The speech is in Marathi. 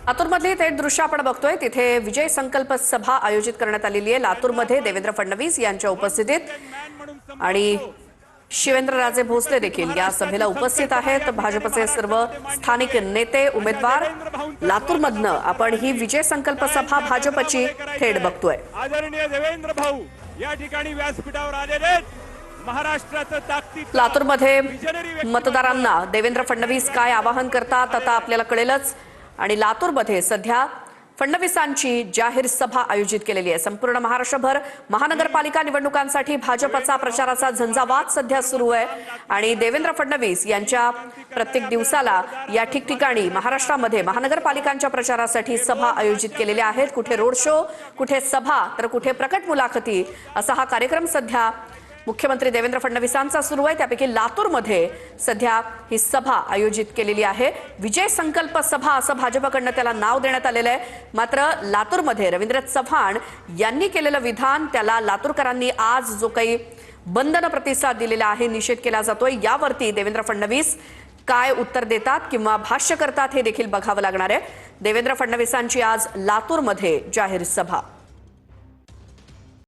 लातूरमधली थेट दृश्य आपण बघतोय। तिथे विजय संकल्प सभा आयोजित करण्यात आलेली आहे। लातूरमध्ये देवेंद्र फडणवीस यांच्या उपस्थितीत आणि शिवेंद्रराजे भोसले देखील या सभेला उपस्थित आहेत। भाजपचे सर्व स्थानिक नेते उमेदवार लातूरमधनं आपण ही विजय संकल्प सभा भाजपची थेट बघतोय। आदरणीय देवेंद्र भाऊ या ठिकाणी व्यासपीठावर आलेले महाराष्ट्राचं ताकदीचं लातूरमध्ये मतदारांना देवेंद्र फडणवीस काय आवाहन करतात आता आपल्याला कळेलच। आणि लातूरमध्ये सध्या फडणवीसांची जाहीर सभा आयोजित केलेली आहे। संपूर्ण महाराष्ट्रभर महानगरपालिका निवडणुकांसाठी भाजपचा प्रचाराचा झंझावात सध्या सुरू आहे आणि देवेंद्र फडणवीस यांच्या प्रत्येक दिवसाला या ठिकठिकाणी महाराष्ट्रामध्ये महानगरपालिकांच्या प्रचारासाठी सभा आयोजित केलेल्या आहेत। कुठे रोड शो, कुठे सभा, तर कुठे प्रकट मुलाखती, असा हा कार्यक्रम सध्या मुख्यमंत्री देवेंद्र फडणवीसांचा सुरू आहे। त्यापैकी लातूरमध्ये सध्या ही सभा आयोजित केलेली आहे। विजय संकल्प सभा असं भाजपकडनं त्याला नाव देण्यात आलेलं आहे। मात्र लातूरमध्ये रवींद्र चव्हाण यांनी केलेलं विधान, त्याला लातूरकरांनी आज जो काही बंधन प्रतिसाद दिलेला आहे, निषेध केला जातोय, यावरती देवेंद्र फडणवीस काय उत्तर देतात किंवा भाष्य करतात हे देखील बघावं लागणार आहे। देवेंद्र फडणवीसांची आज लातूरमध्ये जाहीर सभा।